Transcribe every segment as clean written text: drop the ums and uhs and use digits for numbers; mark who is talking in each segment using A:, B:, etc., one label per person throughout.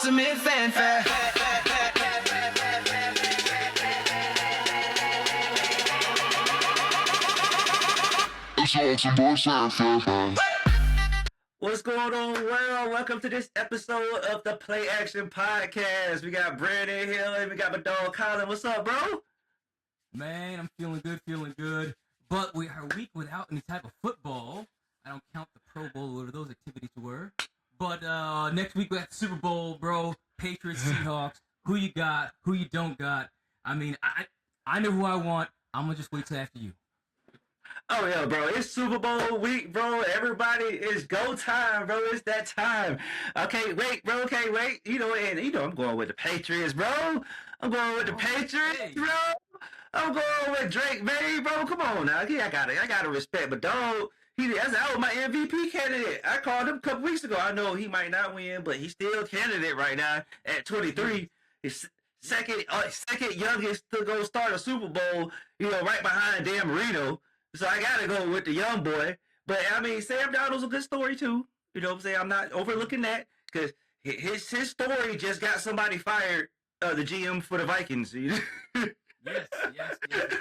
A: ultimate fanfare.
B: What's going on, world? Welcome to this episode of the Playaction Podcast. We got Brandon here and we got my dog Colin. What's up, bro?
C: Man, I'm feeling good. But we are a week without any type of football. I don't count the Pro Bowl or whatever those activities were. But next week we got the Super Bowl, bro. Patriots, Seahawks. Who you got? Who you don't got? I mean, I know who I want. I'm going to just wait till after you.
B: Oh, yeah, bro. It's Super Bowl week, bro. Everybody, it's go time, bro. It's that time. Okay, wait, bro. Okay, wait. You know, I'm going with the Patriots, bro. I'm going with the Patriots, bro. I'm going with Drake May, bro. Come on now. Yeah, I gotta respect, but dog, that was my MVP candidate. I called him a couple weeks ago. I know he might not win, but he's still a candidate right now at 23. His second youngest to go start a Super Bowl, right behind Dan Marino. So I gotta go with the young boy. But I mean, Sam Darnold's a good story too. You know what I'm saying? I'm not overlooking that because his story just got somebody fired, the GM for the Vikings.
C: Yes.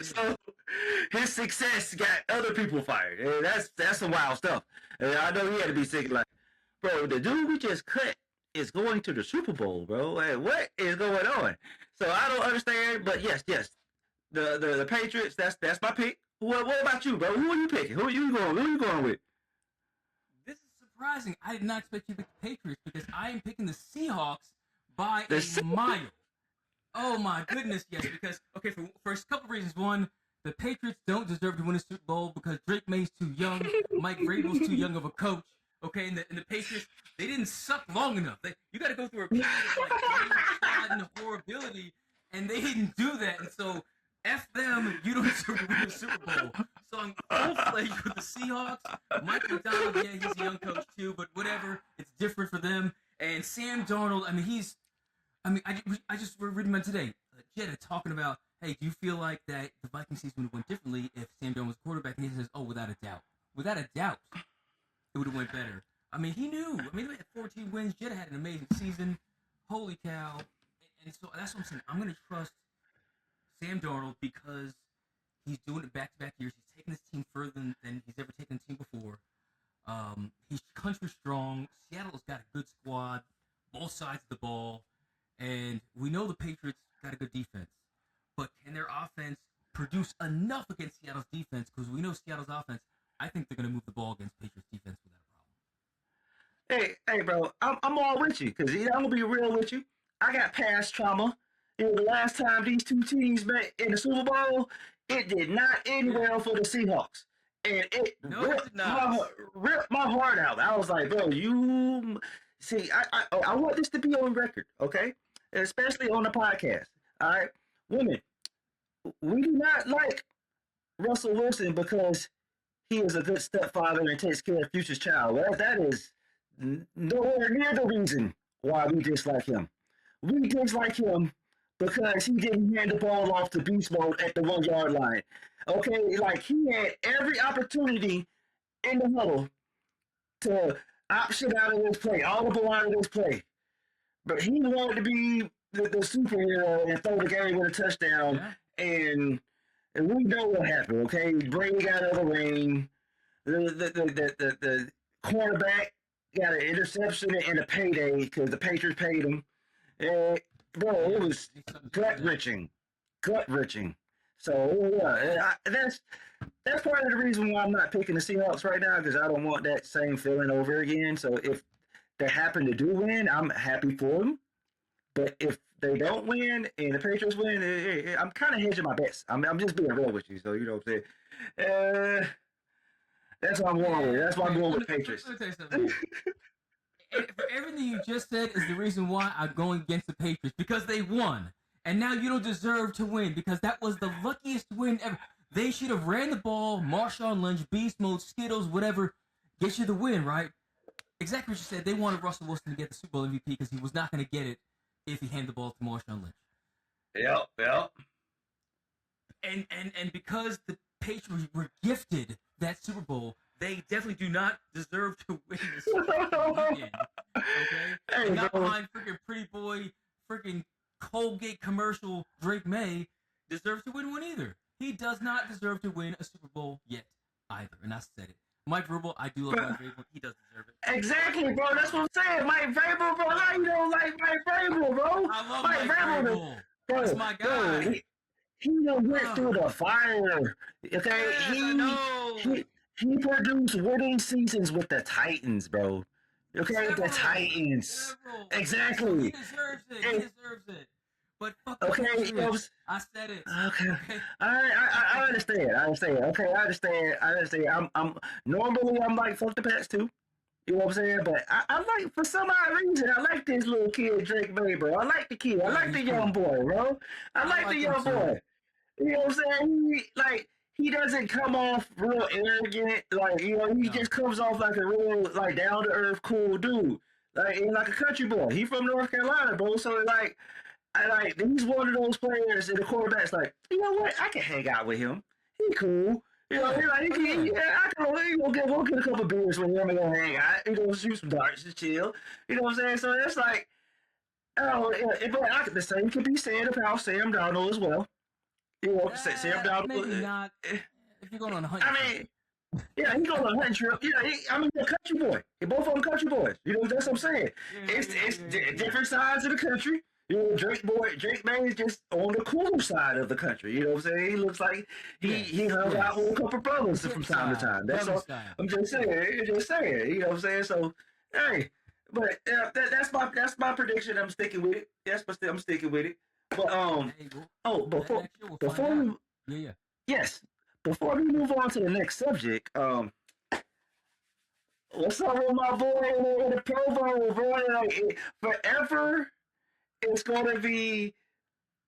B: So his success got other people fired. And that's some wild stuff. And I know he had to be thinking like, bro, the dude we just cut is going to the Super Bowl, bro. And what is going on? So I don't understand. But yes, the Patriots. That's my pick. What about you, bro? Who are you picking? Who are you going with?
C: This is surprising. I did not expect you to pick the Patriots because I am picking the Seahawks by a mile. Oh my goodness, yes. Because for a couple reasons. One, the Patriots don't deserve to win a Super Bowl because Drake May's too young, Mike Vrabel's too young of a coach. Okay, and the Patriots, they didn't suck long enough. You got to go through a period of like and horribility, and they didn't do that. And so, F them, you don't deserve to win the Super Bowl. So I'm full-fledged with the Seahawks. Mike McDonald, yeah, he's a young coach too, but whatever, it's different for them. And Sam Darnold, I just were reading about today. Jetta talking about, hey, do you feel like that the Vikings season would have went differently if Sam Darnold was quarterback? And he says, oh, without a doubt. Without a doubt, it would have went better. I mean, he knew. I mean, they had 14 wins. Jetta had an amazing season. Holy cow. And so that's what I'm saying. I'm going to trust Sam Darnold because he's doing it back-to-back years. He's taking this team further than he's ever taken the team before. He's country strong. Seattle's got a good squad, both sides of the ball. And we know the Patriots got a good defense. But can their offense produce enough against Seattle's defense? Because we know Seattle's offense, I think they're going to move the ball against Patriots defense without a problem.
B: Hey, bro, I'm all with you because I'm going to be real with you. I got past trauma. The last time these two teams met in the Super Bowl, it did not end well for the Seahawks. And it ripped my heart out. I was like, bro, you... See, I want this to be on record, okay? Especially on the podcast, all right? Women, we do not like Russell Wilson because he is a good stepfather and takes care of Future's child. Well, that is nowhere near the reason why we dislike him. We dislike him because he didn't hand the ball off to beast mode at the 1 yard line. Okay, like he had every opportunity in the huddle to option out of this play, audible out of this play. But he wanted to be the superhero and throw the game with a touchdown. Yeah. And we know what happened, okay? Brady got out of the ring. The cornerback got an interception and a payday because the Patriots paid him. And bro, it was gut-wrenching. So, yeah, that's part of the reason why I'm not picking the Seahawks right now because I don't want that same feeling over again. So, if they happen to do win, I'm happy for them. But if they don't win and the Patriots win, I'm kind of hedging my bets. I'm just being real with you. So, you know what I'm saying? That's what I'm going with. That's why I'm going with the Patriots.
C: Let me tell you something. For everything you just said is the reason why I'm going against the Patriots because they won. And now you don't deserve to win because that was the luckiest win ever. They should have ran the ball, Marshawn Lynch, beast mode, Skittles, whatever, get you the win, right? Exactly what you said. They wanted Russell Wilson to get the Super Bowl MVP because he was not going to get it if he handed the ball to Marshawn Lynch.
B: Yep.
C: And because the Patriots were gifted that Super Bowl, they definitely do not deserve to win the Super Bowl again. Okay,
B: Hey,
C: and not
B: bro.
C: behind freaking pretty boy, freaking Colgate commercial Drake May deserves to win one either. He does not deserve to win a Super Bowl yet either, and I said it. Mike Vrabel, I do love
B: Bro.
C: Mike Vrabel. He does deserve it.
B: Exactly, bro. That's what I'm saying. Mike Vrabel, bro. How you don't like Mike Vrabel, bro?
C: I love Mike Vrabel.
B: Bro,
C: That's my guy.
B: bro, he done went through the fire. Okay,
C: Yes, I know.
B: he produced winning seasons with the Titans, bro. Okay, the Titans.
C: Several.
B: Exactly.
C: He deserves it. He deserves it. But fuck the
B: Okay,
C: Patriots. I said it.
B: Okay. I understand. Okay, I understand. I'm normally I'm like fuck the Pats too. You know what I'm saying? But I like, for some odd reason, I like this little kid, Drake May, bro. I like the kid. I like the young boy, bro. I like the young boy. You know what I'm saying? He doesn't come off real arrogant. Like, you know, he just comes off like a real, like, down to earth, cool dude. Like a country boy. He from North Carolina, bro. So he's one of those players in the quarterback's like, you know what? I can hang out with him. He cool. You know, I can we'll get a couple beers with him and go hang out. You know, shoot some darts and chill. You know what I'm saying? So that's like, oh, but the same could be said about Sam Darnold as well. You know, Sam Darnold.
C: Maybe not. If you're going on a hunt.
B: I mean, yeah, he's going on a hunting trip. Yeah, they're country boy. They both of them country boys. You know, that's what I'm saying. It's different sides of the country. You know, Drake May is just on the cooler side of the country. You know what I'm saying? He looks like he hung out with a couple brothers from time to time. That's all. I'm just saying. You know what I'm saying? So, hey, but that's my prediction. I'm sticking with it. I'm sticking with it. But before we move on to the next subject, what's up with my boy in the Pro Bowl, bro? Like, forever, it's gonna be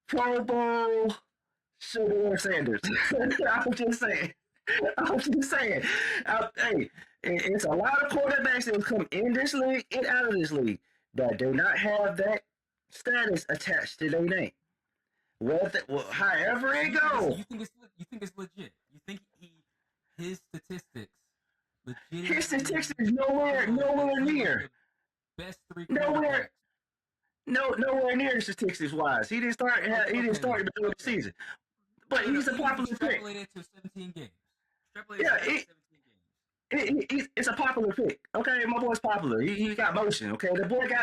B: Pro Bowl Shakur Sanders. I'm just saying. Hey, it's a lot of quarterbacks that come in this league and out of this league that do not have that status attached to their name. However it goes.
C: You think it's legit? You think his statistics legit?
B: His statistics nowhere near.
C: Best three.
B: Nowhere near statistics wise. He didn't start in the middle of the season. But he's a popular pick.
C: Extrapolated to 17 games.
B: It's a popular pick. Okay, my boy's popular. He got motion. Okay,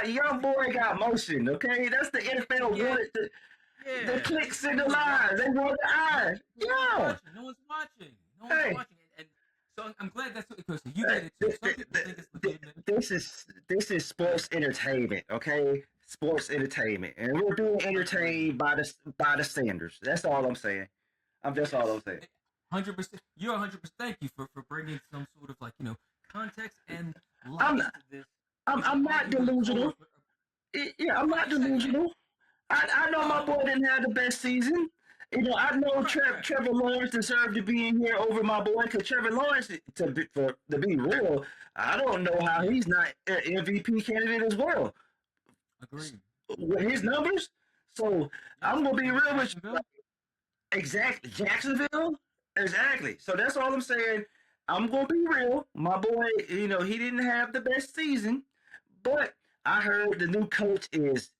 B: young boy got motion. Okay, that's the NFL wanted. The clicks and the lines. They want the eyes. Yeah.
C: No one's watching. And so I'm glad that's what it goes to. You get it too. Some people think it's legitimate.
B: This is sports entertainment. Okay, sports entertainment, and we're being entertained by the Sanders. That's all I'm saying. That's all I'm saying.
C: 100%. You're 100%. Thank you for bringing some sort of context and light to this.
B: I'm not delusional. Yeah, I'm not delusional. I know my boy didn't have the best season. You know, I know Trevor Lawrence deserved to be in here over my boy, because Trevor Lawrence, to be real, I don't know how he's not an MVP candidate as well.
C: Agreed.
B: With his numbers. So I'm going to be real with you. Exactly. Jacksonville? Exactly. So that's all I'm saying. I'm going to be real. My boy, you know, he didn't have the best season, but I heard the new coach is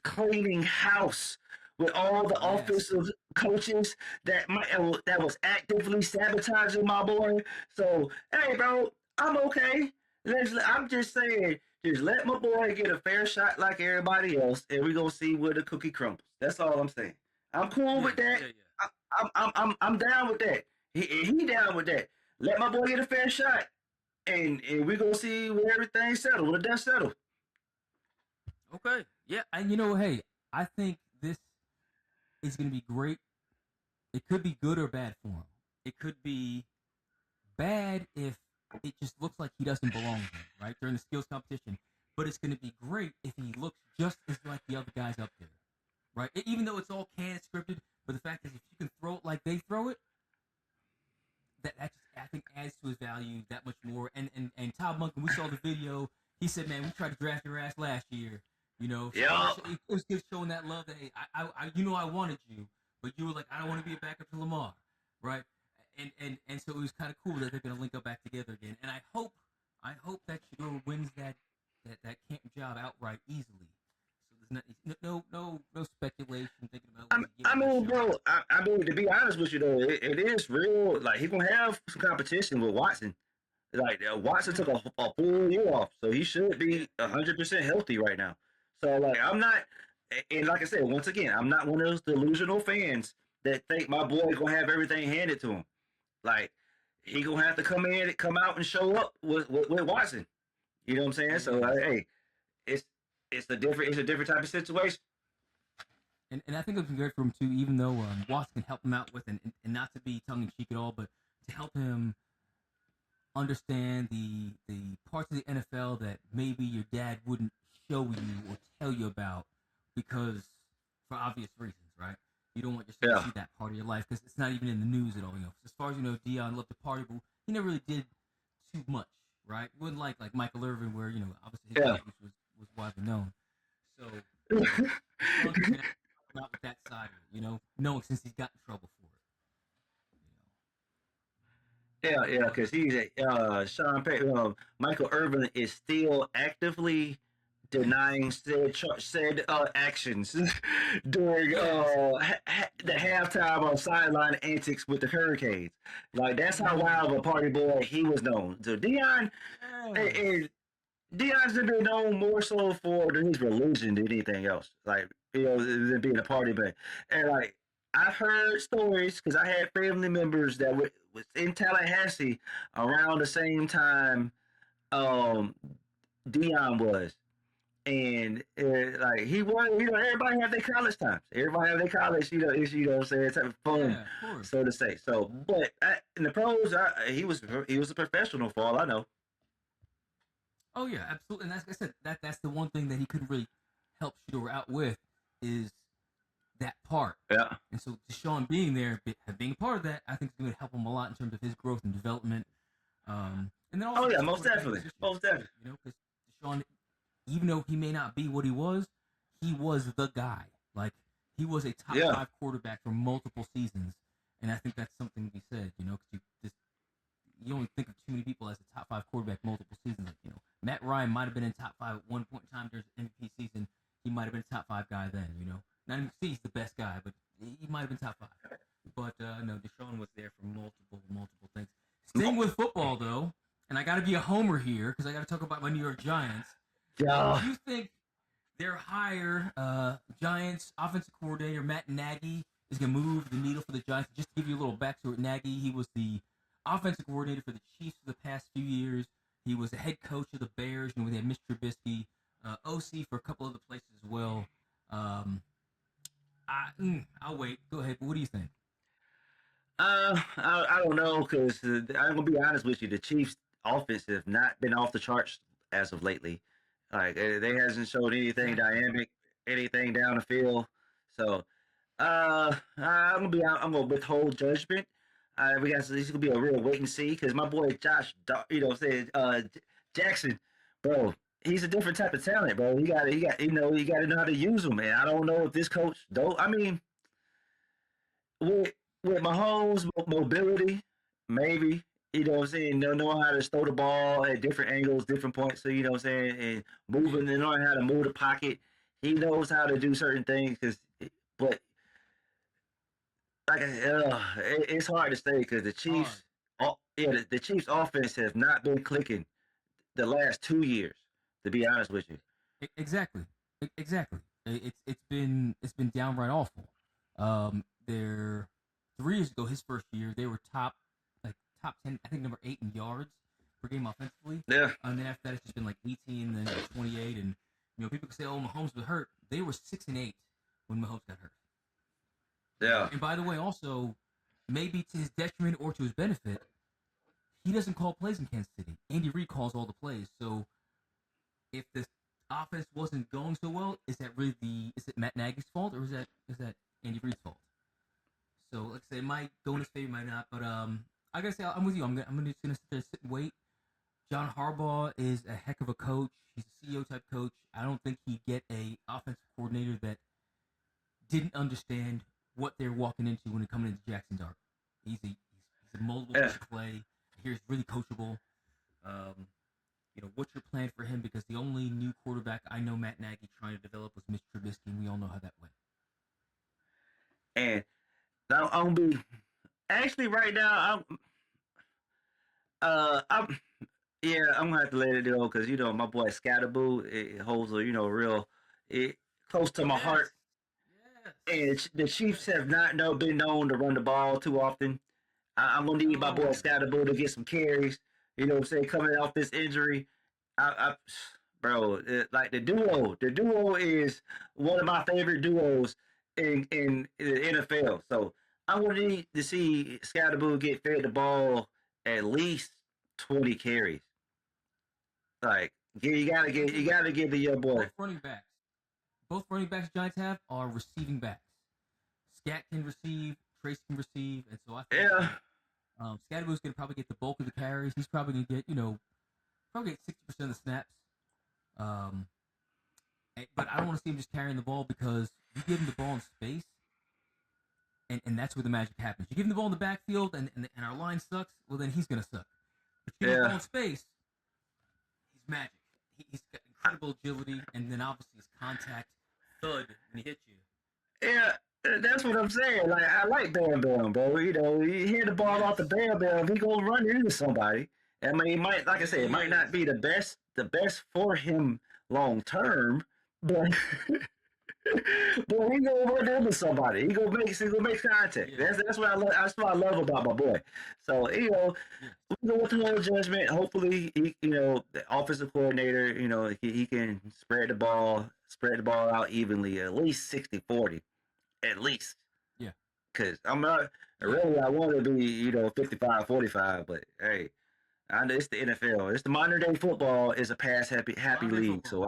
B: cleaning house with all the offensive coaches that was actively sabotaging my boy. So, hey, bro, I'm okay. I'm just saying, just let my boy get a fair shot like everybody else, and we're gonna see where the cookie crumbles. That's all I'm saying. I'm cool with that. I'm down with that. He down with that. Let my boy get a fair shot, and we're gonna see where everything's settled, where the dust settled.
C: Okay. Yeah, and hey, I think this is going to be great. It could be good or bad for him. It could be bad if it just looks like he doesn't belong there, right, during the skills competition. But it's going to be great if he looks just as like the other guys up there, right? Even though it's all canned scripted, but the fact is, if you can throw it like they throw it, that just, I think, adds to his value that much more. And Todd Monken, we saw the video. He said, "Man, we tried to draft your ass last year." So it was good showing that love that, hey, I wanted you, but you were like, I don't want to be a backup to Lamar, right? And so it was kind of cool that they're going to link up back together again. And I hope that Shakur wins that that camp job outright easily. So there's no speculation thinking about.
B: I mean, bro. I mean, to be honest with you, though, it is real. Like he gonna have some competition with Watson. Like Watson took a full year off, so he should be 100% healthy right now. So like, I'm not, and like I said, once again, I'm not one of those delusional fans that think my boy gonna have everything handed to him. Like he gonna have to come out and show up with Watson. You know what I'm saying? So like, hey, it's it's a different type of situation.
C: And I think it would be great for him too, even though Watson can help him out with, and not to be tongue in cheek at all, but to help him understand the parts of the NFL that maybe your dad wouldn't show you or tell you about because for obvious reasons, right? You don't want your son to see that part of your life because it's not even in the news at all. You know, as far as you know, Deion loved to party, but he never really did too much, right? Wasn't like Michael Irvin, where obviously his abuse was widely known. So Sean can out with that side of it, knowing since he's got in trouble for it.
B: Yeah, because he's Michael Irvin is still actively denying said actions during the halftime on sideline antics with the Hurricanes. Like that's how wild of a party boy he was known. So Deion, Deion's been known more so for his religion than anything else. Like than being a party man. And like I've heard stories because I had family members that was in Tallahassee around the same time Deion was. And like he was, everybody have their college times. Everybody have their college, it's, what I'm saying, type of fun, so to say. So, but in the pros, he was a professional for all I know.
C: Oh yeah, absolutely. And as I said, that's the one thing that he couldn't really help Shedeur out with is that part.
B: Yeah.
C: And so Deshaun being there, being a part of that, I think is going to help him a lot in terms of his growth and development. And then also,
B: most definitely,
C: because Deshaun, even though he may not be what he was the guy. Like he was a top 5 quarterback for multiple seasons, and I think that's something to be said. Because you only think of too many people as a top 5 quarterback multiple seasons. Like, Matt Ryan might have been in top 5 at one point in time during his MVP season. He might have been a top 5 guy then. Not even he's the best guy, but he might have been top 5. But no, Deshaun was there for multiple things. Staying with football though, and I got to be a homer here because I got to talk about my New York Giants. Do you think their hire, Giants offensive coordinator Matt Nagy, is going to move the needle for the Giants? Just to give you a little backstory, Nagy, he was the offensive coordinator for the Chiefs for the past few years. He was the head coach of the Bears, they had Mitch Trubisky, OC for a couple other places as well. I'll wait. Go ahead. What do you think?
B: I don't know because I'm gonna be honest with you. The Chiefs' offense have not been off the charts as of lately. Like they hasn't showed anything dynamic, anything down the field. So I'm gonna withhold judgment. This is gonna be a real wait and see because my boy Josh, Jackson, bro, he's a different type of talent, bro. You got you got to know how to use him, man. I don't know if this coach don't. I mean, with Mahomes' mobility, maybe. What I'm saying? They'll know how to throw the ball at different angles, different points. So, what I'm saying? And moving, they know how to move the pocket. He knows how to do certain things. But, like, it's hard to say because the Chiefs, the Chiefs' offense has not been clicking the last 2 years, to be honest with you.
C: Exactly. It's been downright awful. They're 3 years ago, his first year, they were top 10, I think number 8 in yards per game offensively.
B: Yeah.
C: And then after that, it's just been like 18, then 28, and people can say, "Oh, Mahomes was hurt." They were 6-8 when Mahomes got hurt.
B: Yeah.
C: And by the way, also, maybe to his detriment or to his benefit, he doesn't call plays in Kansas City. Andy Reid calls all the plays. So if the offense wasn't going so well, is it Matt Nagy's fault or is that Andy Reid's fault? So, like I say, it might go in his favor, might not. But I gotta say, I'm with you. I'm just gonna sit there, sit and wait. John Harbaugh is a heck of a coach. He's a CEO type coach. I don't think he'd get a offensive coordinator that didn't understand what they're walking into when they're coming into Jackson Dart. He's a multiple play. He's really coachable. what's your plan for him? Because the only new quarterback I know Matt Nagy trying to develop was Mitch Trubisky, and we all know how that went.
B: And I'm gonna be actually right now. I'm yeah. I'm gonna have to let it go because my boy Scatterboo it holds a real close to my heart.
C: Yes.
B: And the Chiefs have not been known to run the ball too often. I'm gonna need my boy Scatterboo to get some carries. You know what I'm saying? Coming off this injury, bro, like the duo is one of my favorite duos in the NFL. So I would need to see Scatterboo get fed the ball at least 20 carries. Like you gotta give the young boy.
C: Both running backs Giants have are receiving backs. Scat can receive, Trace can receive, and so I think Scatterboo's gonna probably get the bulk of the carries. He's probably gonna get probably get 60% of the snaps. But I don't want to see him just carrying the ball because you give him the ball in space, and that's where the magic happens. You give him the ball in the backfield, and our line sucks. Well, then he's gonna suck. But you give him the ball in space, he's magic. He's got incredible agility, and then obviously his contact thud when he hits you.
B: Yeah, that's what I'm saying. Like I like Bam Bam, bro. You hit the ball off the Bam Bam, he gonna run into somebody. I mean, he might, like I said, it might not be the best for him long term, but but he gonna run into somebody. He gonna make contact. Yeah. That's what I love. That's what I love about my boy. So we go with the whole judgment. Hopefully, the offensive coordinator, he can spread the ball out evenly, at least 60-40, at least.
C: Yeah.
B: Because I'm not really. I want to be 55-45, but hey. I know it's the NFL. It's the modern day football is a pass happy league. So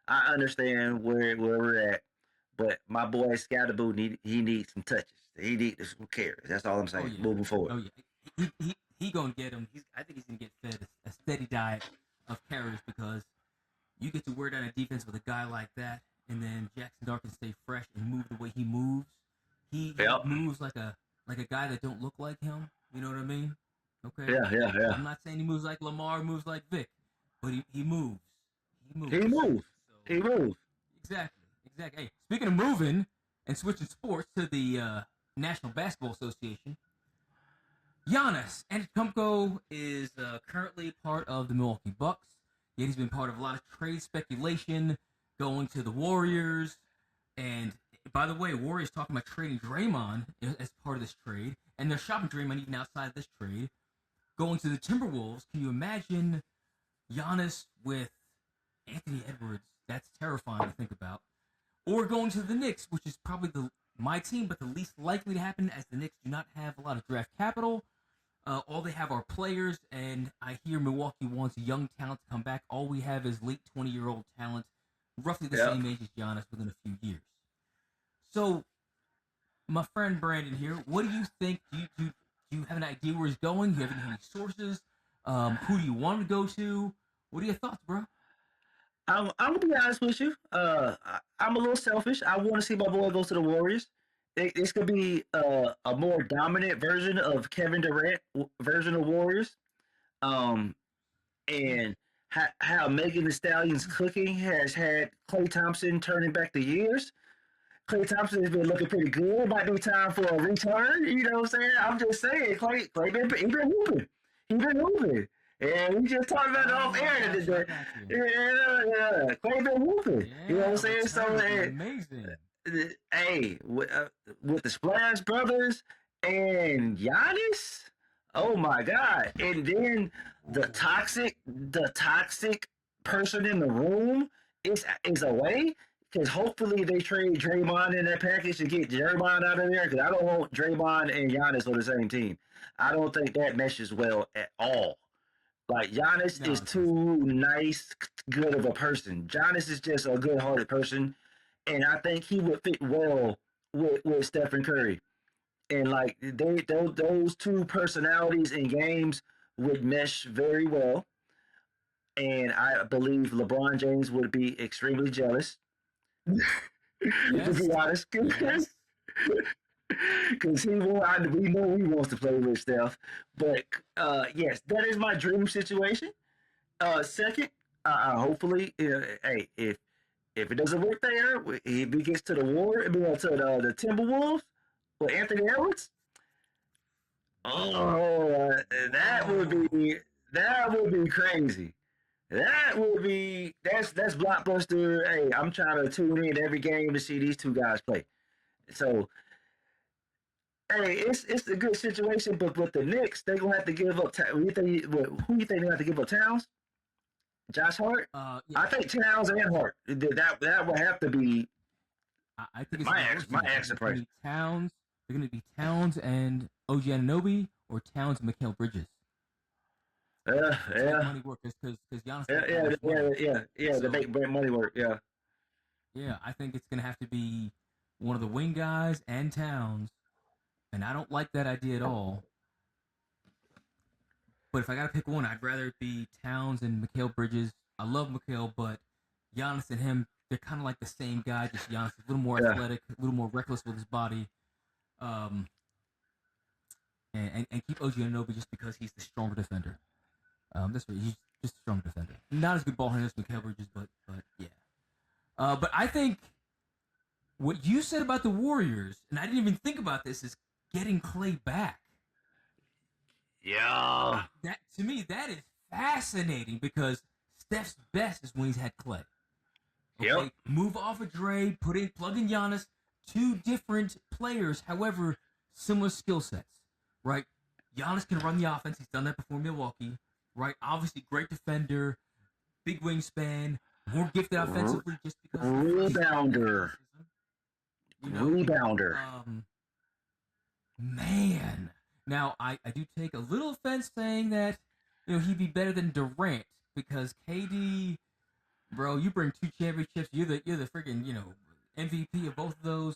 B: I understand where we're at. But my boy Scatterboo needs some touches. He needs some carries. That's all I'm saying. Moving forward.
C: Oh yeah. He gonna get him. I think he's gonna get fed a steady diet of carries because you get to wear down a defense with a guy like that, and then Jackson Dart can stay fresh and move the way he moves. He moves like a guy that don't look like him. You know what I mean? Okay.
B: Yeah.
C: I'm not saying he moves like Lamar, moves like Vic, but he moves.
B: He moves.
C: Exactly. Hey, speaking of moving and switching sports to the National Basketball Association, Giannis Antetokounmpo is currently part of the Milwaukee Bucks. Yet he's been part of a lot of trade speculation, going to the Warriors. And by the way, Warriors talking about trading Draymond as part of this trade, and they're shopping Draymond even outside of this trade. Going to the Timberwolves, can you imagine Giannis with Anthony Edwards? That's terrifying to think about. Or going to the Knicks, which is probably my team, but the least likely to happen, as the Knicks do not have a lot of draft capital. All they have are players, and I hear Milwaukee wants young talent to come back. All we have is late 20-year-old talent, roughly the same age as Giannis within a few years. So, my friend Brandon here, what do you think? Do you have an idea where he's going? Do you have any sources? Who do you want to go to? What are your thoughts, bro?
B: I'm gonna be honest with you. I'm a little selfish. I want to see my boy go to the Warriors. This could be a more dominant version of Kevin Durant version of Warriors. And how Megan Thee Stallion's cooking has had Klay Thompson turning back the years. Klay Thompson has been looking pretty good. It might be time for a return. You know what I'm saying? I'm just saying, Klay been moving. He been moving. And we just talked about it off air today. Yeah. Klay been moving. You know what I'm saying? So
C: amazing.
B: Hey, with the Splash Brothers and Giannis, oh my God! And then the toxic person in the room is away. Because hopefully they trade Draymond in that package to get Draymond out of there. Because I don't want Draymond and Giannis on the same team. I don't think that meshes well at all. Like Giannis is too nice, good of a person. Giannis is just a good-hearted person, and I think he would fit well with Stephen Curry. And like those two personalities in games would mesh very well. And I believe LeBron James would be extremely jealous. To be honest, because we know he wants to play with Steph. But yes, that is my dream situation. Second, hopefully, hey, if it doesn't work there, if he gets to the war, to the Timberwolves with Anthony Edwards, oh, that would be crazy. That's blockbuster. Hey, I'm trying to tune in every game to see these two guys play. So hey, it's a good situation, but with the Knicks, they're gonna have to give up. Who you think? Who you think they have to give up? Towns, Josh Hart.
C: Yeah.
B: I think Towns and Hart. That would have to be
C: I think it's
B: my answer price.
C: Towns. They're going to be Towns and OG Anunoby, or Towns and Mikal Bridges.
B: Yeah.
C: Money work because Giannis.
B: Yeah. To make money work. Yeah.
C: Yeah, I think it's going to have to be one of the wing guys and Towns, and I don't like that idea at all. But if I got to pick one, I'd rather it be Towns and Mikal Bridges. I love Mikal, but Giannis and him, they're kind of like the same guy. Just Giannis is a little more athletic, a little more reckless with his body. And keep OG Anunoby just because he's the stronger defender. That's right, he's just a strong defender. Not as good ball handler as Mikal Bridges, but yeah. But I think what you said about the Warriors, and I didn't even think about this, is getting Clay back.
B: Yeah.
C: That to me, that is fascinating because Steph's best is when he's had Clay. Okay?
B: Yep.
C: Move off of Dre, plug in Giannis. Two different players, however, similar skill sets. Right? Giannis can run the offense. He's done that before in Milwaukee. Right? Obviously, great defender, big wingspan, more gifted offensively just because.
B: Rebounder. Rebounder.
C: Man. Now, I do take a little offense saying that, he'd be better than Durant because KD, bro, you bring 2 championships. You're the freaking, MVP of both of those.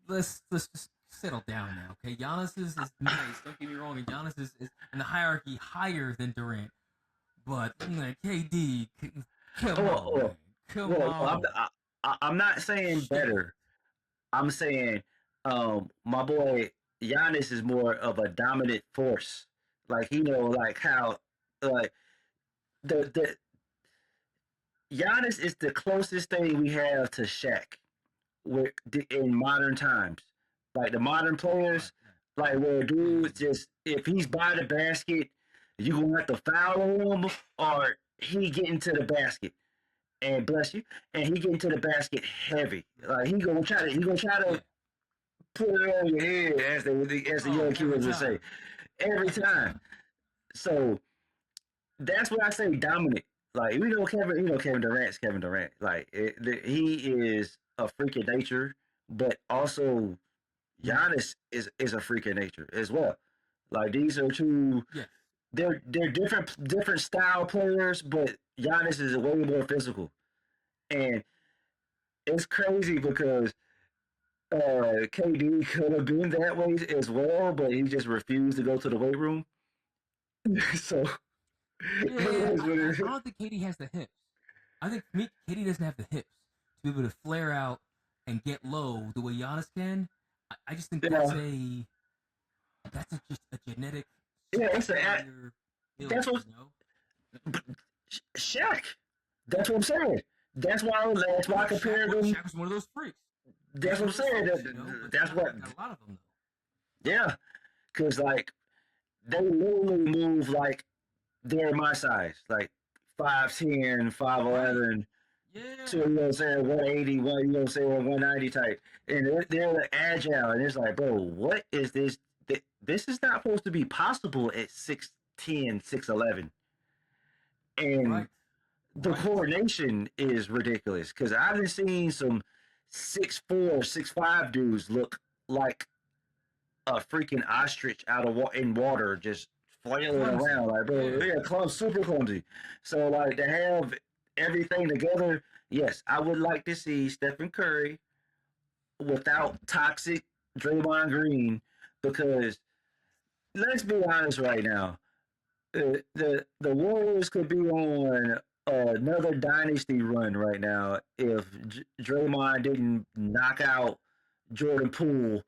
C: Let's just settle down now, okay? Giannis is nice. Don't get me wrong. And Giannis is in the hierarchy higher than Durant. But KD, come on.
B: I'm not saying better. I'm saying my boy Giannis is more of a dominant force. Like how the Giannis is the closest thing we have to Shaq in modern times. Like the modern players, like where dudes just if he's by the basket, you gonna have to foul him or he get into the basket. And bless you, and he get into the basket heavy. Like he gonna try to put it on your head, as the young kids would say, every time. So that's what I say dominant. Like Kevin Durant's Kevin Durant. Like he is a freak of nature, but also Giannis is a freak of nature as well. Like these are two.
C: Yeah.
B: They're different style players, but Giannis is way more physical, and it's crazy because KD could have been that way as well, but he just refused to go to the weight room. So
C: yeah, I don't think KD has the hips. I think KD doesn't have the hips to be able to flare out and get low the way Giannis can. I just think that's just a genetic.
B: Yeah, it's that's what Shaq. That's what I'm saying. That's why I compared him.
C: Shaq was one of those freaks.
B: That's what I'm saying. That's what.
C: A lot of them,
B: though. Yeah, because like they literally move like they're my size, like 5'10", 5'11".
C: Yeah.
B: So 180, 190 type, and they're agile, and it's like, bro, what is this? This is not supposed to be possible at 6'10", 6'11", and the coordination is ridiculous. Because I've seen some 6'4", 6'5" dudes look like a freaking ostrich in water, just flailing around, like, bro, super clumsy. So like to have everything together, yes, I would like to see Stephen Curry without toxic Draymond Green, because let's be honest right now, the Warriors could be on another dynasty run right now if Draymond didn't knock out Jordan Poole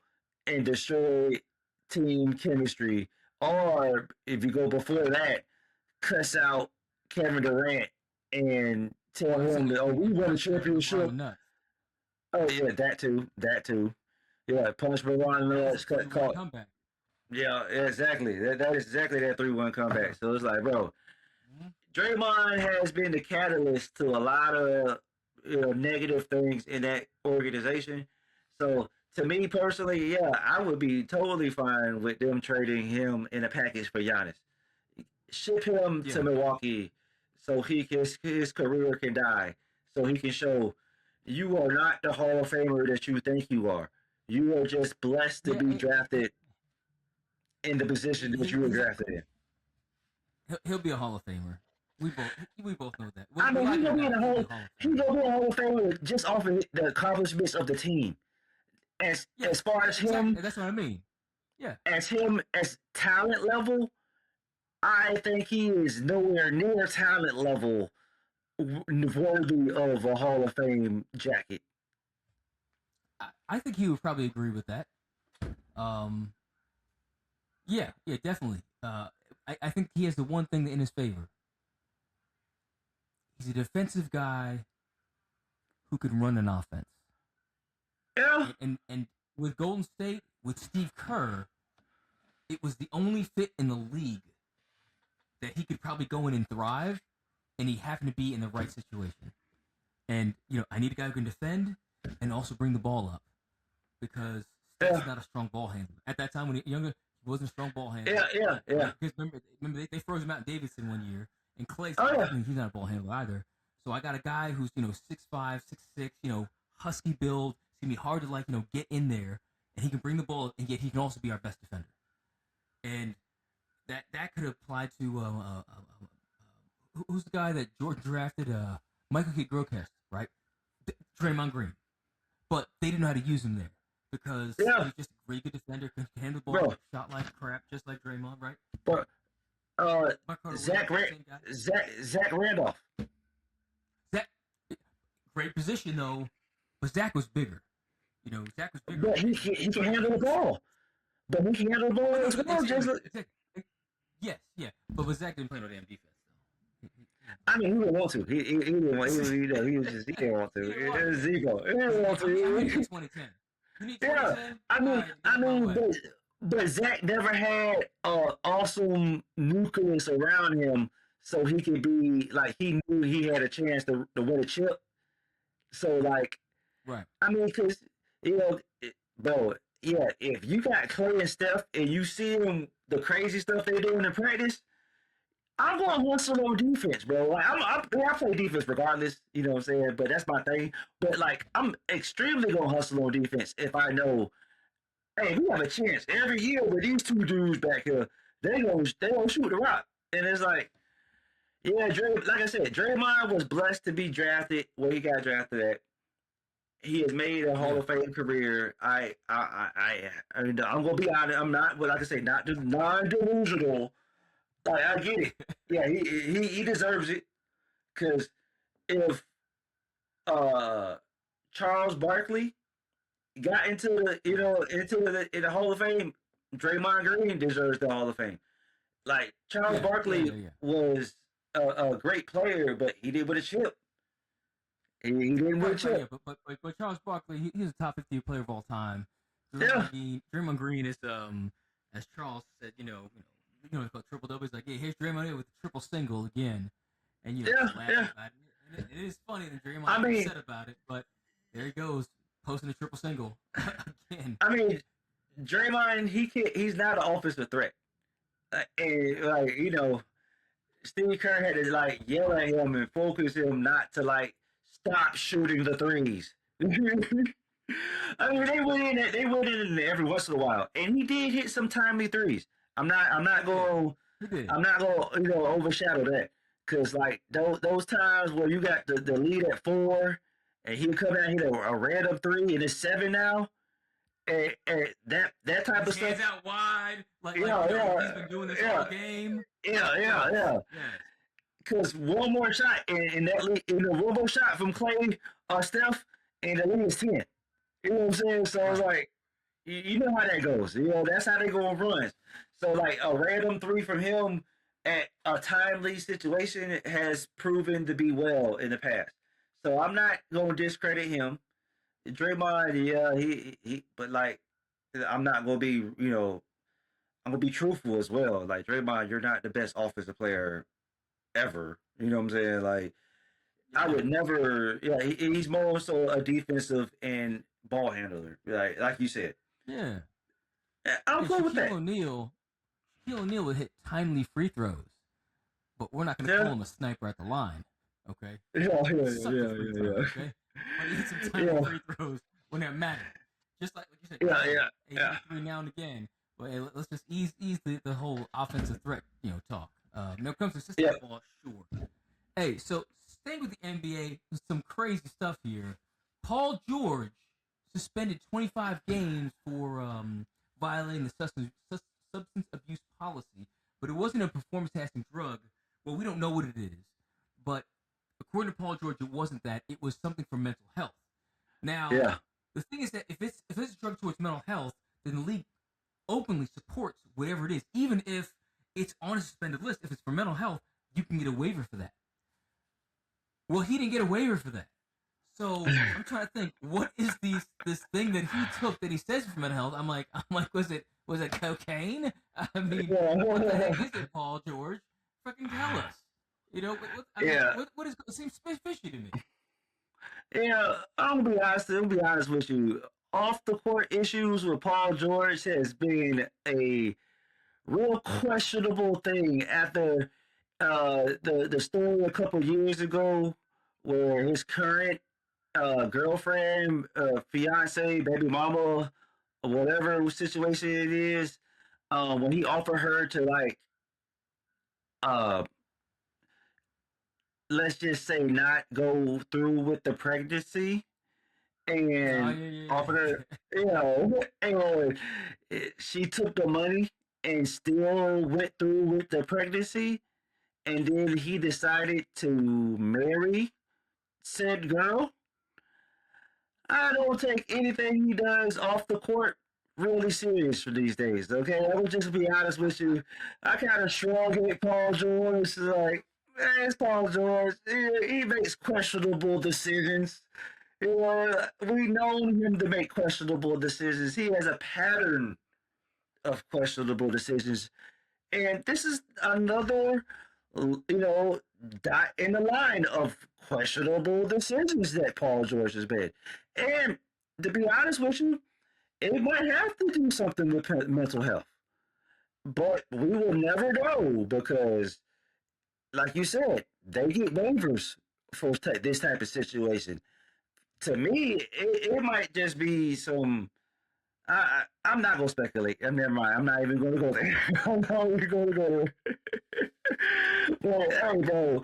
B: and destroy team chemistry, or if you go before that, cuss out Kevin Durant and tell him that, oh, we won a championship. Oh yeah, that too. Yeah, punish Ron Nuts, caught.
C: Comeback.
B: Yeah, exactly. That is exactly that 3-1 comeback. So it's like, bro, Draymond has been the catalyst to a lot of negative things in that organization. So to me personally, yeah, I would be totally fine with them trading him in a package for Giannis. Ship him to Milwaukee so his career can die. So he can show you are not the Hall of Famer that you think you are. You are just blessed to be drafted in the position that you were drafted in.
C: He'll be a Hall of Famer. We both know that.
B: I mean, he's gonna be in a Hall of Famer just off of the accomplishments of the team. As far as him,
C: that's what I mean. Yeah.
B: As talent level, I think he is nowhere near talent level worthy of a Hall of Fame jacket.
C: I think he would probably agree with that. Yeah, definitely. I think he has the one thing in his favor. He's a defensive guy who can run an offense.
B: Yeah.
C: And with Golden State, with Steve Kerr, it was the only fit in the league that he could probably go in and thrive, and he happened to be in the right situation. And, I need a guy who can defend and also bring the ball up, because Steph's not a strong ball handler. At that time, when he was younger, he wasn't a strong ball handler.
B: Yeah.
C: Because remember they froze him out in Davidson one year, and Clay's he's not a ball handler either. So I got a guy who's 6'5", 6'6", husky build. It's gonna be hard to get in there, and he can bring the ball, and yet he can also be our best defender. And that could apply to who's the guy that Jordan drafted? Michael Kidd-Gilchrist, right? Draymond Green. But they didn't know how to use him there because he's just a really good defender, can handle the ball, shot like crap, just like Draymond, right?
B: But Zach Randolph.
C: Great position though, but Zach was bigger. Zach was bigger.
B: But he can handle the ball. But he can handle the ball as well.
C: Yes. But Zach didn't play no damn defense though.
B: I mean, he didn't want to. He didn't want. He didn't want to. It was ego. He didn't want to.
C: You need 2010. You need 2010.
B: I mean, but Zach never had an awesome nucleus around him, so he could be like he knew he had a chance to win a chip. So
C: right.
B: I mean, because bro, if you got Clay and Steph and you see them the crazy stuff they're doing in practice, I'm going to hustle on defense, bro. Like I play defense regardless, you know what I'm saying? But that's my thing. But I'm extremely going to hustle on defense if I know, hey, we have a chance every year with these two dudes back here. They gonna shoot the rock, and it's like, like I said, Draymond was blessed to be drafted where he got drafted at. He has made a Hall of Fame career. I mean, I'm gonna be honest. I'm not, like I say, not non-delusional. Like I get it. Yeah, he deserves it. Because if Charles Barkley got into the Hall of Fame, Draymond Green deserves the Hall of Fame. Like Charles Barkley was a great player, but he did with a chip. He didn't win a chip.
C: But Charles Barkley, he's a top 50 player of all time. Draymond Green is as Charles said, it's called triple double. He's like, hey, here's Draymond here with a triple single again, and about it. It is funny that Draymond said about it, but there he goes, posting a triple single again.
B: I mean, Draymond, he's not an offensive threat. And Steve Kerr had to yell at him and focus him not to stop shooting the threes. I mean, they went in every once in a while, and he did hit some timely threes. I'm not going to overshadow that, because those times where you got the lead at 4, and he'll come out and hit a random 3, and it's 7 now. And that type of stuff.
C: Hands out wide, he's been doing this all game.
B: Yeah. Because one more shot in that league, one more shot from Clay or Steph, and the lead is 10. You know what I'm saying? So it's like, you know how that goes. That's how they go on runs. So a random 3 from him at a timely situation has proven to be well in the past. So I'm not going to discredit him. Draymond, yeah, but like, I'm not going to be, I'm going to be truthful as well. Like, Draymond, you're not the best offensive player ever. You know what I'm saying? Like, I
C: Yeah.
B: would never, yeah, he's more so a defensive and ball handler, like you said.
C: Yeah.
B: I'm
C: Yeah,
B: cool with that.
C: Shaquille O'Neal would hit timely free throws, but we're not going to call
B: Yeah,
C: him a sniper at the line, okay?
B: yeah,
C: He
B: yeah,
C: sucked at
B: yeah,
C: free
B: yeah,
C: throws, okay? But he hit some timely
B: yeah,
C: free throws when it mattered. Just like you said,
B: yeah,
C: Draymond,
B: yeah,
C: he
B: yeah.
C: hit a three now and again. But hey, let's just ease the whole offensive threat, talk. When it comes to system
B: Yeah.
C: ball, sure. Hey, so staying with the NBA, some crazy stuff here. Paul George suspended 25 games for violating the substance abuse policy, but it wasn't a performance-enhancing drug. Well, we don't know what it is, but according to Paul George, it wasn't that. It was something for mental health. Now,
B: Yeah.
C: the thing is that if it's a drug towards mental health, then the league openly supports whatever it is, even if it's on a suspended list. If it's for mental health, you can get a waiver for that. Well, he didn't get a waiver for that. So I'm trying to think, what is this thing that he took that he says for mental health? I'm like, was it cocaine? I mean, what the heck is it, Paul George? Freaking tell us.
B: Yeah.
C: What is it seems fishy to me.
B: Yeah, I'm gonna be honest with you. Off the court issues with Paul George has been a real questionable thing after the story a couple years ago where his current girlfriend, fiance, baby mama, or whatever situation it is, when he offered her to like uh let's just say not go through with the pregnancy
C: Oh
B: and
C: yeah.
B: offered her, and she took the money and still went through with the pregnancy, and then he decided to marry said girl. I don't take anything he does off the court really serious for these days. Okay, I will just be honest with you. I kind of shrug at Paul George. Like, man, it's Paul George. He makes questionable decisions. We know him to make questionable decisions. He has a pattern of questionable decisions, and this is another, dot in the line of questionable decisions that Paul George has made. And to be honest with you, it might have to do something with mental health, but we will never know because, like you said, they get waivers for this type of situation. To me, it might just be some. I'm not gonna speculate. Never mind. I'm not even gonna go there. I'm not even gonna go there. But hey, bro,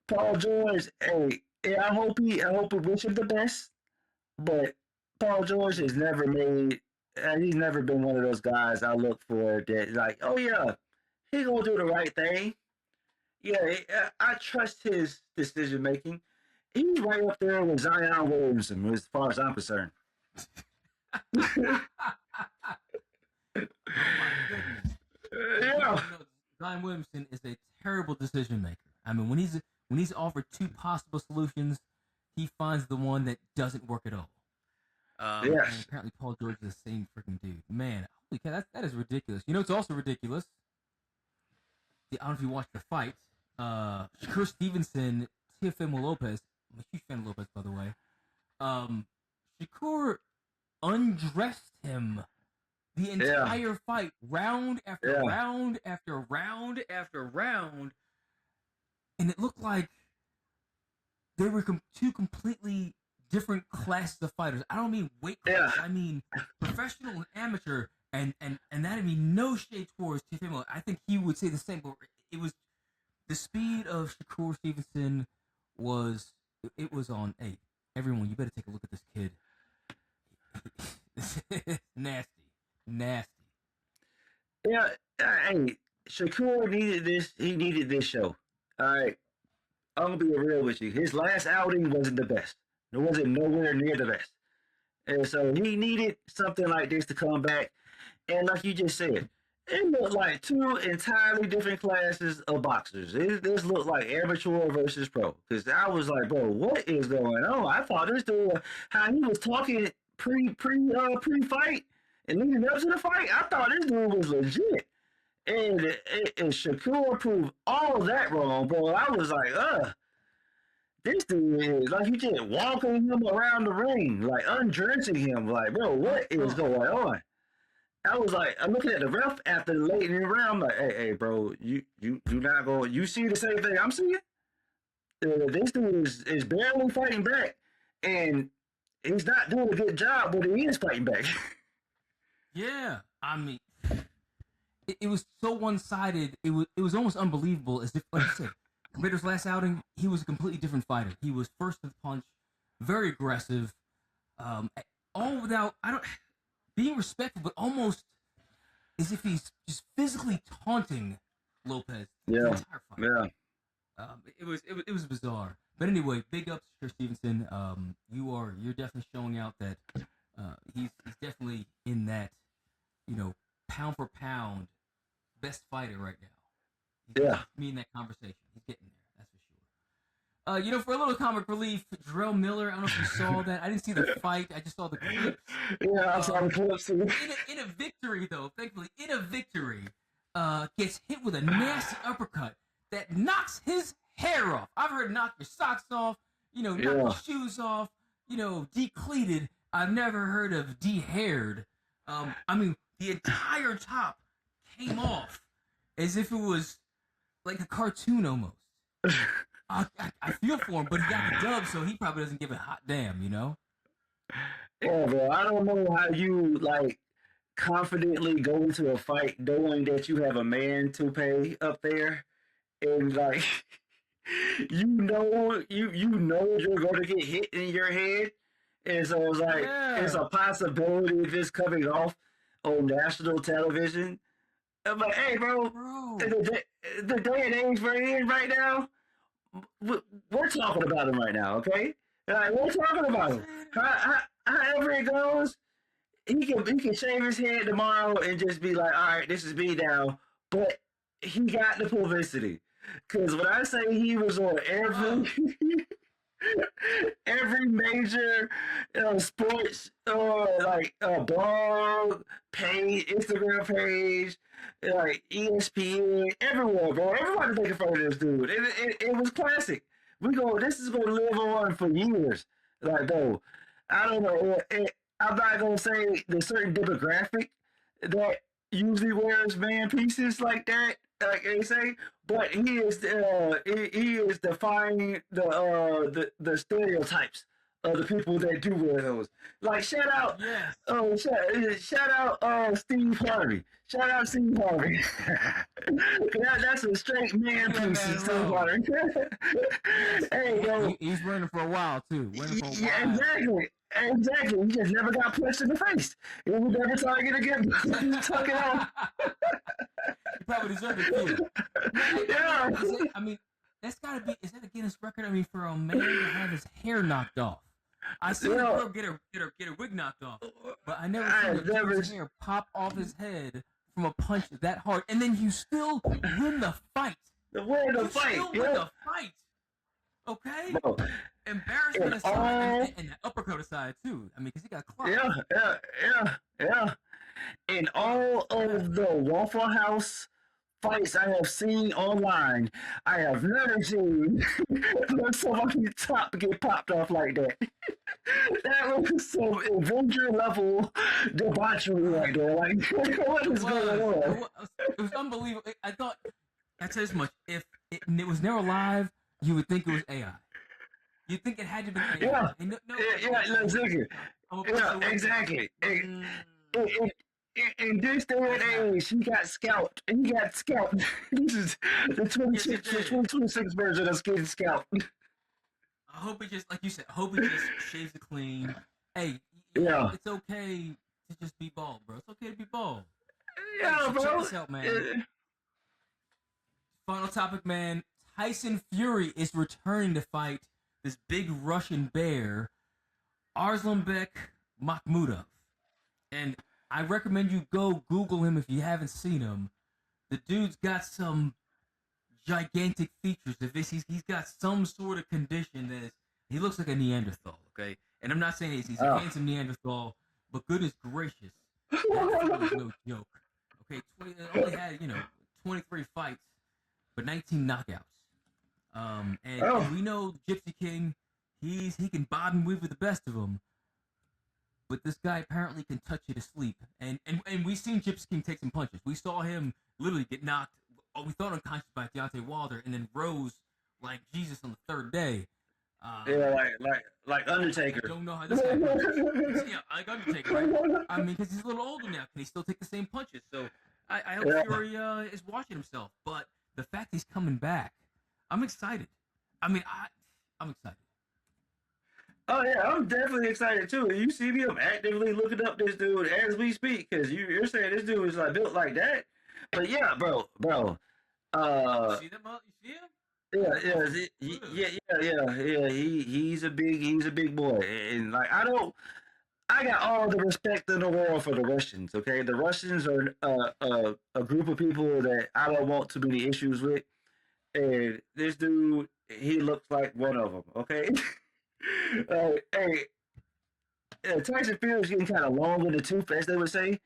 B: Paul George. Hey, yeah, I hope we wish him the best. But Paul George has never made. He's never been one of those guys I look for that like, oh yeah, he gonna do the right thing. Yeah, I trust his decision making. He's right up there with Zion Williamson as far as I'm concerned.
C: Oh my goodness.
B: Yeah.
C: Zion Williamson is a terrible decision maker. I mean, when he's offered two possible solutions, he finds the one that doesn't work at all.
B: Yes.
C: And apparently Paul George is the same freaking dude. Man, holy cow, that is ridiculous. You know, it's also ridiculous. I don't know if you watched the fight. Shakur Stevenson, Teofimo Lopez. I'm a huge fan of Lopez, by the way. Shakur undressed him the entire fight, round after round after round after round, and it looked like they were two completely different classes of fighters. I don't mean weight class. I mean professional and amateur, and that I mean no shade towards Teofimo. I think he would say the same, but it was the speed of Shakur Stevenson was on. Hey, everyone, you better take a look at this kid. Nasty.
B: Yeah, hey, Shakur needed this. He needed this show. All right, I'm gonna be real with you. His last outing wasn't the best. It wasn't nowhere near the best, and so he needed something like this to come back. And like you just said, It looked like two entirely different classes of boxers. This looked like amateur versus pro. Because I was like, bro, what is going on? I thought this dude, how he was talking pre fight and leading up to the fight, I thought this dude was legit. And Shakur proved all of that wrong, bro. I was like, this dude is like you just walking him around the ring, like undressing him. Like, bro, what is going on? I was like, I'm looking at the ref after the late in the round. I'm like, hey, bro, you not going. You see the same thing I'm seeing? This dude is barely fighting back, and he's not doing a good job, but he is fighting back.
C: Yeah, I mean, it was so one-sided. It was almost unbelievable. As if, like you said, compared to his last outing, he was a completely different fighter. He was first to the punch, very aggressive, all without being respectful, but almost as if he's just physically taunting Lopez the entire fight.
B: Yeah.
C: It was bizarre. But anyway, big ups to Shakur Stevenson. You're definitely showing out that he's definitely in that, pound for pound best fighter right now. He's me in that conversation. He's getting there, that's for sure. For a little comic relief, Jarrell Miller, I don't know if you saw that. I didn't see the fight. I just saw the clips.
B: Yeah, I saw the clips.
C: In a victory, though, thankfully, gets hit with a nasty uppercut that knocks his hair off. I've heard knock your socks off, knock your shoes off, decleated. I've never heard of de-haired. The entire top came off as if it was like a cartoon almost. I feel for him, but he got the dub, so he probably doesn't give a hot damn,
B: Yeah, bro. I don't know how you confidently go into a fight knowing that you have a man to pay up there, and you know you're going to get hit in your head, and so it's like it's a possibility of this coming off on national television. I'm like, hey, bro. The day and age we're in right now, we're talking about him right now, okay? We're talking about him. However it goes, he can shave his head tomorrow and just be like, all right, this is me now. But he got the publicity. Because when I say he was on every major sports blog page, Instagram page, ESPN, everywhere, bro. Everybody taking photos of this dude. It was classic. This is gonna live on for years. Bro, I don't know. I'm not gonna say the certain demographic that usually wears man pieces like that, like they say, but he is defying the stereotypes of the people that do wear those. Shout out, shout out Steve Harvey. Shout out Steve Harvey. That's a straight man piece, Steve Harvey. Hey, yo,
C: he's running for a while too.
B: Yeah, exactly. Exactly. He just never got punched in the face. He was never targeted again. Tuck it out.
C: He probably deserved it too.
B: Yeah.
C: That's gotta be. Is that a Guinness record? For a man to have his hair knocked off. I seen a girl get her wig knocked off, but I never seen his hair pop off his head from a punch that hard, and then you still win the fight.
B: Win the fight.
C: Okay.
B: Bro.
C: Embarrassment aside, and the uppercut aside too. Because he got clocked.
B: Yeah. In all of the Waffle House fights I have seen online, I have never seen somebody's top get popped off like that. That was some Avenger level debauchery right there. What is going on?
C: It was unbelievable. I thought, I'd say this much: if it was never live, you would think it was AI. You think it had to be AI.
B: Exactly. In this day and age, he got scalped. This is the 2026 version of getting scalped.
C: I hope he just, like you said, shaves it clean. Hey, it's okay to just be bald, bro. It's okay to be bald.
B: Yeah,
C: hey,
B: bro.
C: Check this out, man. Final topic, man. Tyson Fury is returning to fight this big Russian bear, Arslanbek Makhmudov. And I recommend you go Google him if you haven't seen him. The dude's got some gigantic features. He's got some sort of condition that he looks like a Neanderthal. Okay, and I'm not saying he's a handsome Neanderthal, but goodness gracious, that was no joke. Okay, only had 23 fights, but 19 knockouts. And we know Gypsy King, he can bob and weave with the best of them. But this guy apparently can touch you to sleep. And we've seen Gypsy King take some punches. We saw him literally get knocked, we thought unconscious by Deontay Wilder, and then rose like Jesus on the third day.
B: Like Undertaker.
C: I don't know how this happened. Yeah, like Undertaker, right? I mean, because he's a little older now. Can he still take the same punches? So I hope Fury is watching himself. But the fact he's coming back, I'm excited. I mean, I'm excited.
B: Oh yeah, I'm definitely excited too. You see me, I'm actively looking up this dude as we speak because you're saying this dude is like built like that. But yeah, bro.
C: You see them? You see him?
B: Yeah. He's a big boy, and like I got all the respect in the world for the Russians. Okay, the Russians are a group of people that I don't want too many issues with, and this dude, he looks like one of them. Okay. Tyson Fury is getting kind of long in the tooth, as they would say,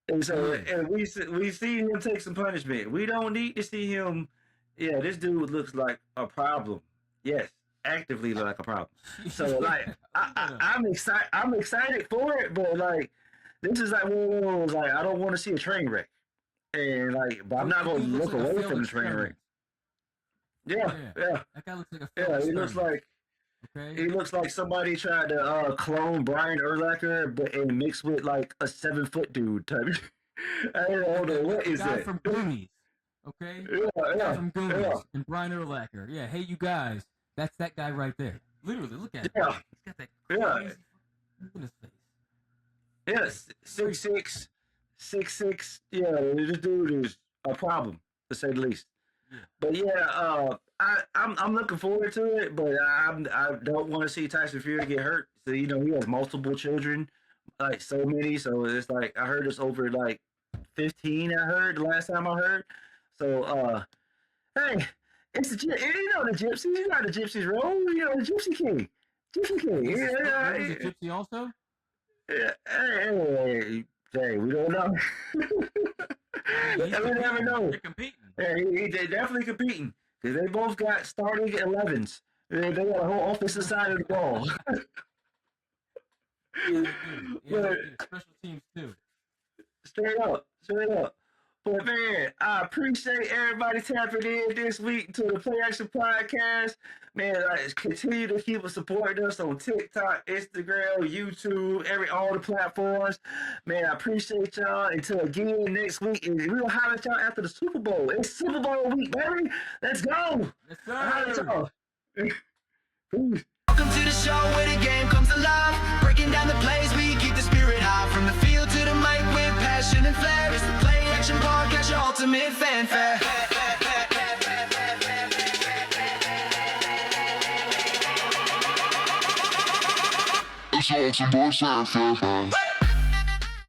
B: and so and we see him take some punishment. We don't need to see him. Yeah, this dude looks like a problem. Yes, actively look like a problem. So like, I'm excited. I'm excited for it, but like, this is like one of those like I don't want to see a train wreck, and like, but I'm not going to look away from the train wreck. Yeah.
C: That guy looks like a failed
B: he looks like.
C: Okay.
B: He looks like somebody tried to clone Brian Urlacher, but and mixed with like a 7-foot dude type. I don't know what is that.
C: From Goonies. Okay.
B: Yeah.
C: From Goonies and Brian Urlacher. Yeah. Hey, you guys, that's that guy right there. Literally, look at him.
B: Yeah.
C: He's got that crazy look in his face.
B: Yeah, 6'6". Yeah, this dude is a problem to say the least. Yeah. But yeah, I'm looking forward to it, but I don't want to see Tyson Fury get hurt. So he has multiple children, like so many. So it's like I heard it's over like 15. I heard the last time I heard. So hey, it's the gypsies. You know the gypsies roll. The Gypsy King. Gypsy King.
C: Is a gypsy also?
B: Yeah. Hey, we don't know. We never know.
C: They're competing.
B: Yeah, they're definitely competing because they both got starting 11s. They got a whole offensive side of the ball.
C: Yeah, special teams too.
B: Straight up. But man, I appreciate everybody tapping in this week to the Playaction Podcast. Man, continue to keep supporting us on TikTok, Instagram, YouTube, all the platforms. Man, I appreciate y'all. Until again next week, and we'll holler at y'all after the Super Bowl. It's Super Bowl week, baby. Let's go.
C: Yes, sir.
B: Peace.
A: Welcome to the show where the game comes alive. Breaking down the plays, we keep the spirit high. From the field to the mic with passion and flair. It's the Playaction Podcast, your ultimate fanfare. It's all some boy fanfare.